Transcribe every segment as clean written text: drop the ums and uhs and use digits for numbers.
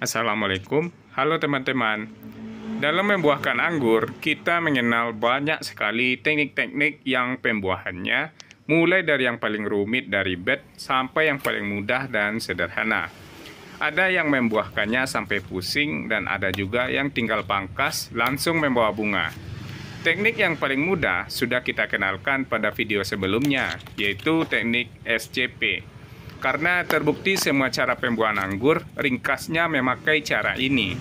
Assalamualaikum, halo teman-teman. Dalam membuahkan anggur, kita mengenal banyak sekali teknik-teknik yang pembuahannya, mulai dari yang paling rumit dari bed sampai yang paling mudah dan sederhana. Ada yang membuahkannya sampai pusing dan ada juga yang tinggal pangkas langsung membawa bunga. Teknik yang paling mudah sudah kita kenalkan pada video sebelumnya, yaitu teknik SCP. Karena terbukti semua cara pembuahan anggur ringkasnya memakai cara ini.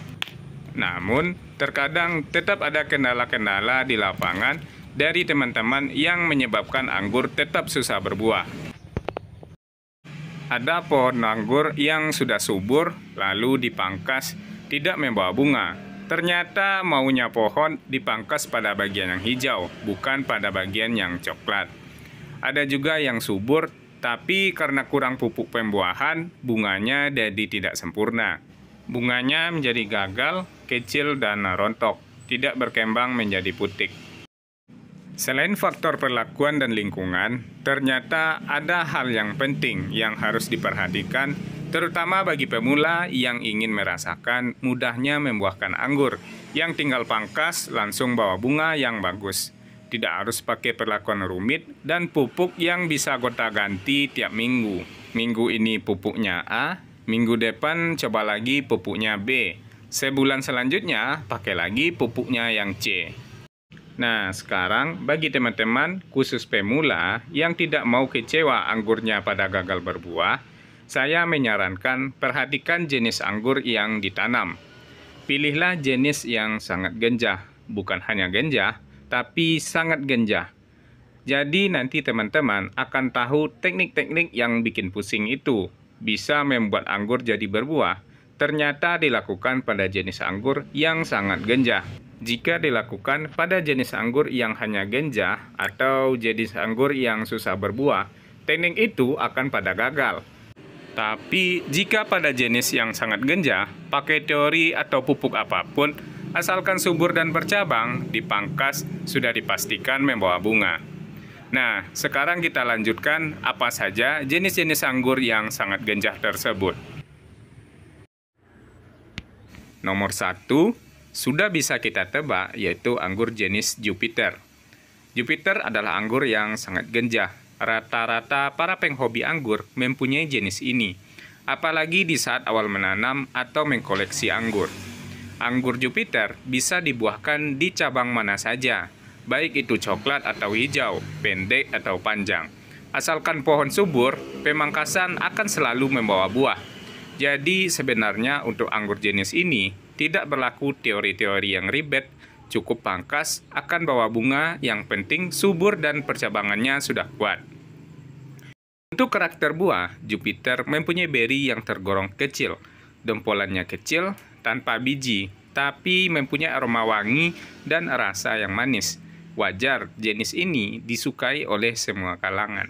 Namun, terkadang tetap ada kendala-kendala di lapangan dari teman-teman yang menyebabkan anggur tetap susah berbuah. Ada pohon anggur yang sudah subur, lalu dipangkas, tidak membawa bunga. Ternyata maunya pohon dipangkas pada bagian yang hijau, bukan pada bagian yang coklat. Ada juga yang subur, tapi karena kurang pupuk pembuahan, bunganya jadi tidak sempurna. Bunganya menjadi gagal, kecil, dan rontok, tidak berkembang menjadi putik. Selain faktor perlakuan dan lingkungan, ternyata ada hal yang penting yang harus diperhatikan, terutama bagi pemula yang ingin merasakan mudahnya membuahkan anggur, yang tinggal pangkas langsung bawa bunga yang bagus. Tidak harus pakai perlakuan rumit dan pupuk yang bisa gonta-ganti tiap minggu. Minggu ini pupuknya A, minggu depan coba lagi pupuknya B. Sebulan selanjutnya pakai lagi pupuknya yang C. Nah, sekarang bagi teman-teman khusus pemula yang tidak mau kecewa anggurnya pada gagal berbuah, saya menyarankan perhatikan jenis anggur yang ditanam. Pilihlah jenis yang sangat genjah, bukan hanya genjah, tapi sangat genjah. Jadi nanti teman-teman akan tahu teknik-teknik yang bikin pusing itu bisa membuat anggur jadi berbuah. Ternyata dilakukan pada jenis anggur yang sangat genjah. Jika dilakukan pada jenis anggur yang hanya genjah atau jenis anggur yang susah berbuah, teknik itu akan pada gagal. Tapi jika pada jenis yang sangat genjah, pakai teori atau pupuk apapun, asalkan subur dan bercabang, dipangkas sudah dipastikan membawa bunga. Nah, sekarang kita lanjutkan apa saja jenis-jenis anggur yang sangat genjah tersebut. Nomor 1, sudah bisa kita tebak, yaitu anggur jenis Jupiter. Jupiter adalah anggur yang sangat genjah. Rata-rata para penghobi anggur mempunyai jenis ini, apalagi di saat awal menanam atau mengkoleksi anggur. Anggur Jupiter bisa dibuahkan di cabang mana saja, baik itu coklat atau hijau, pendek atau panjang. Asalkan pohon subur, pemangkasan akan selalu membawa buah. Jadi sebenarnya untuk anggur jenis ini tidak berlaku teori-teori yang ribet, cukup pangkas akan bawa bunga, yang penting subur dan percabangannya sudah kuat. Untuk karakter buah, Jupiter mempunyai beri yang tergolong kecil, dempolannya kecil, tanpa biji, tapi mempunyai aroma wangi dan rasa yang manis. Wajar jenis ini disukai oleh semua kalangan.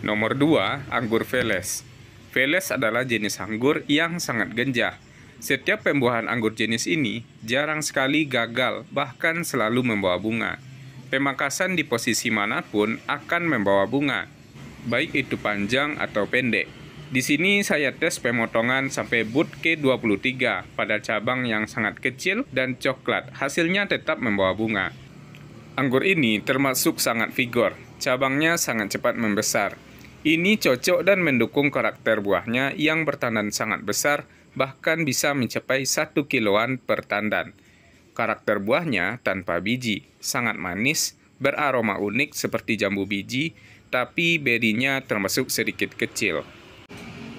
Nomor 2, anggur Veles. Veles adalah jenis anggur yang sangat genjah. Setiap pembuahan anggur jenis ini jarang sekali gagal, bahkan selalu membawa bunga. Pemangkasan di posisi manapun akan membawa bunga, baik itu panjang atau pendek. Di sini saya tes pemotongan sampai bud ke-23 pada cabang yang sangat kecil dan coklat, hasilnya tetap membawa bunga. Anggur ini termasuk sangat vigor, cabangnya sangat cepat membesar. Ini cocok dan mendukung karakter buahnya yang bertandan sangat besar, bahkan bisa mencapai 1 kiloan per tandan. Karakter buahnya tanpa biji, sangat manis, beraroma unik seperti jambu biji, tapi berinya termasuk sedikit kecil.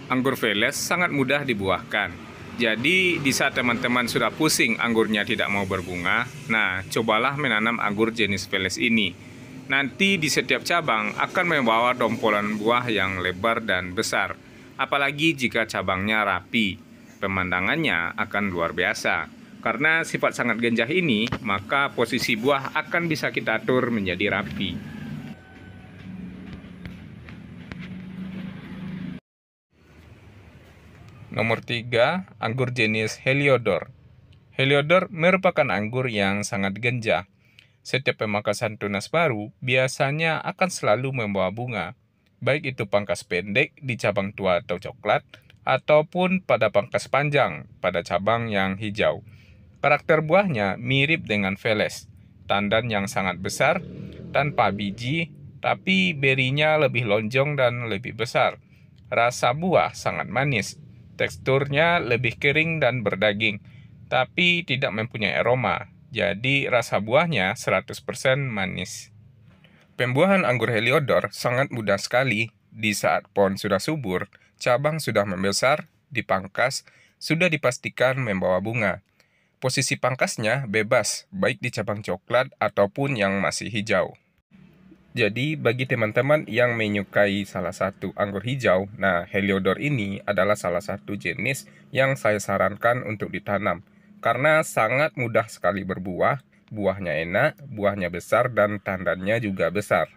Anggur Veles sangat mudah dibuahkan. Jadi di saat teman-teman sudah pusing anggurnya tidak mau berbunga, nah cobalah menanam anggur jenis Veles ini. Nanti di setiap cabang akan membawa dompolan buah yang lebar dan besar. Apalagi jika cabangnya rapi, pemandangannya akan luar biasa. Karena sifat sangat genjah ini, maka posisi buah akan bisa kita atur menjadi rapi. Nomor 3, anggur jenis Heliodor. Heliodor merupakan anggur yang sangat genjah. Setiap pemangkasan tunas baru biasanya akan selalu membawa bunga, baik itu pangkas pendek di cabang tua atau coklat, ataupun pada pangkas panjang pada cabang yang hijau. Karakter buahnya mirip dengan Veles, tandan yang sangat besar, tanpa biji, tapi berinya lebih lonjong dan lebih besar. Rasa buah sangat manis, teksturnya lebih kering dan berdaging, tapi tidak mempunyai aroma. Jadi rasa buahnya 100% manis. Pembuahan anggur Heliodor sangat mudah sekali. Di saat pohon sudah subur, cabang sudah membesar, dipangkas, sudah dipastikan membawa bunga. Posisi pangkasnya bebas, baik di cabang coklat ataupun yang masih hijau. Jadi bagi teman-teman yang menyukai salah satu anggur hijau, nah Heliodor ini adalah salah satu jenis yang saya sarankan untuk ditanam. Karena sangat mudah sekali berbuah, buahnya enak, buahnya besar, dan tandannya juga besar.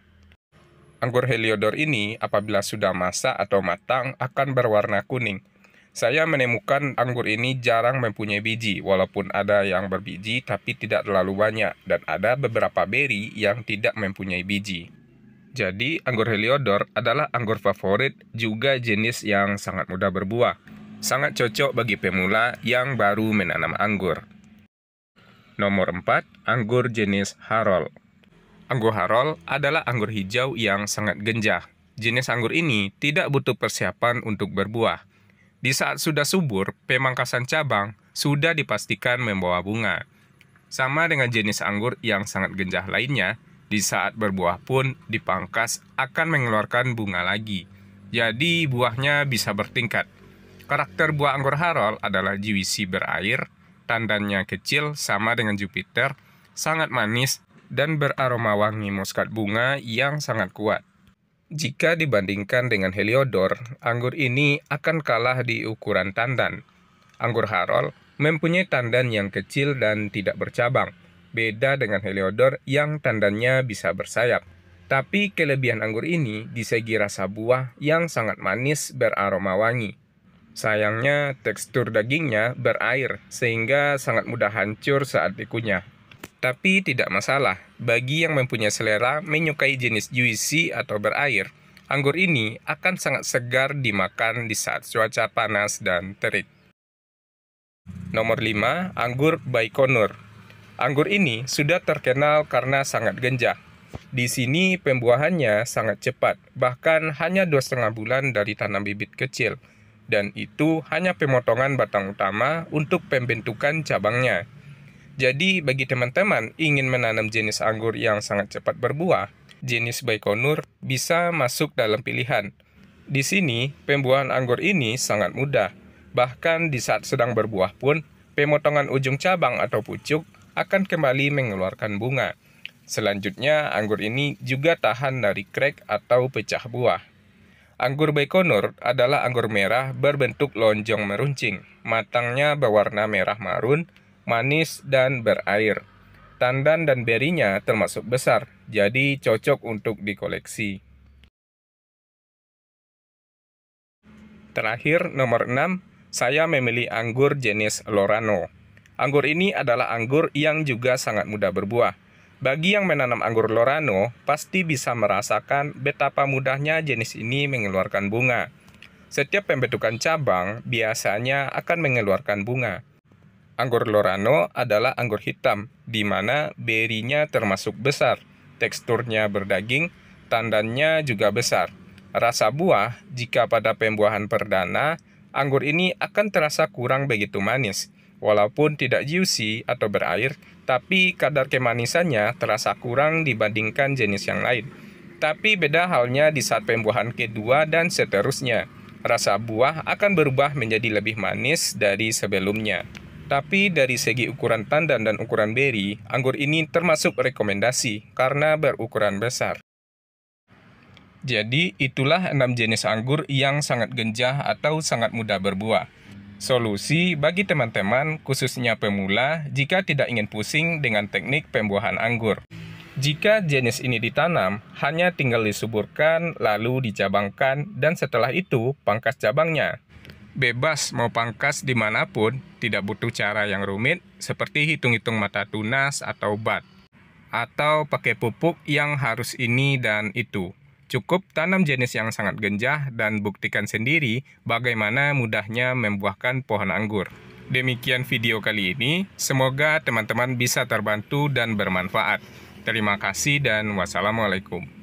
Anggur Heliodor ini apabila sudah masak atau matang akan berwarna kuning. Saya menemukan anggur ini jarang mempunyai biji, walaupun ada yang berbiji tapi tidak terlalu banyak, dan ada beberapa beri yang tidak mempunyai biji. Jadi, anggur Heliodor adalah anggur favorit, juga jenis yang sangat mudah berbuah. Sangat cocok bagi pemula yang baru menanam anggur. Nomor 4, anggur jenis Harol. Anggur Harol adalah anggur hijau yang sangat genjah. Jenis anggur ini tidak butuh persiapan untuk berbuah. Di saat sudah subur, pemangkasan cabang sudah dipastikan membawa bunga. Sama dengan jenis anggur yang sangat genjah lainnya, di saat berbuah pun dipangkas akan mengeluarkan bunga lagi. Jadi buahnya bisa bertingkat. Karakter buah anggur Harol adalah juicy berair, tandannya kecil sama dengan Jupiter, sangat manis, dan beraroma wangi muskat bunga yang sangat kuat. Jika dibandingkan dengan Heliodor, anggur ini akan kalah di ukuran tandan. Anggur Harol mempunyai tandan yang kecil dan tidak bercabang, beda dengan Heliodor yang tandannya bisa bersayap. Tapi kelebihan anggur ini di segi rasa buah yang sangat manis beraroma wangi. Sayangnya tekstur dagingnya berair sehingga sangat mudah hancur saat dikunyah. Tapi tidak masalah, bagi yang mempunyai selera menyukai jenis juicy atau berair, anggur ini akan sangat segar dimakan di saat cuaca panas dan terik. Nomor 5, anggur Baikonur. Anggur ini sudah terkenal karena sangat genjah. Di sini pembuahannya sangat cepat, bahkan hanya 2,5 bulan dari tanam bibit kecil. Dan itu hanya pemotongan batang utama untuk pembentukan cabangnya. Jadi bagi teman-teman ingin menanam jenis anggur yang sangat cepat berbuah, jenis Baikonur bisa masuk dalam pilihan. Di sini pembuahan anggur ini sangat mudah. Bahkan di saat sedang berbuah pun, pemotongan ujung cabang atau pucuk akan kembali mengeluarkan bunga. Selanjutnya, anggur ini juga tahan dari krek atau pecah buah. Anggur Baikonur adalah anggur merah berbentuk lonjong meruncing. Matangnya berwarna merah marun, manis dan berair. Tandan dan berinya termasuk besar, jadi cocok untuk dikoleksi. Terakhir, nomor 6, saya memilih anggur jenis Lorano. Anggur ini adalah anggur yang juga sangat mudah berbuah. Bagi yang menanam anggur Lorano, pasti bisa merasakan betapa mudahnya jenis ini mengeluarkan bunga. Setiap pembentukan cabang biasanya akan mengeluarkan bunga. Anggur Lorano adalah anggur hitam, di mana berinya termasuk besar, teksturnya berdaging, tandannya juga besar. Rasa buah, jika pada pembuahan perdana, anggur ini akan terasa kurang begitu manis. Walaupun tidak juicy atau berair, tapi kadar kemanisannya terasa kurang dibandingkan jenis yang lain. Tapi beda halnya di saat pembuahan kedua dan seterusnya. Rasa buah akan berubah menjadi lebih manis dari sebelumnya. Tapi dari segi ukuran tandan dan ukuran beri, anggur ini termasuk rekomendasi karena berukuran besar. Jadi itulah 6 jenis anggur yang sangat genjah atau sangat mudah berbuah. Solusi bagi teman-teman, khususnya pemula, jika tidak ingin pusing dengan teknik pembuahan anggur. Jika jenis ini ditanam, hanya tinggal disuburkan, lalu dicabangkan, dan setelah itu pangkas cabangnya. Bebas mau pangkas dimanapun, tidak butuh cara yang rumit, seperti hitung-hitung mata tunas atau bat. atau pakai pupuk yang harus ini dan itu. Cukup tanam jenis yang sangat genjah dan buktikan sendiri bagaimana mudahnya membuahkan pohon anggur. Demikian video kali ini, semoga teman-teman bisa terbantu dan bermanfaat. Terima kasih dan wassalamualaikum.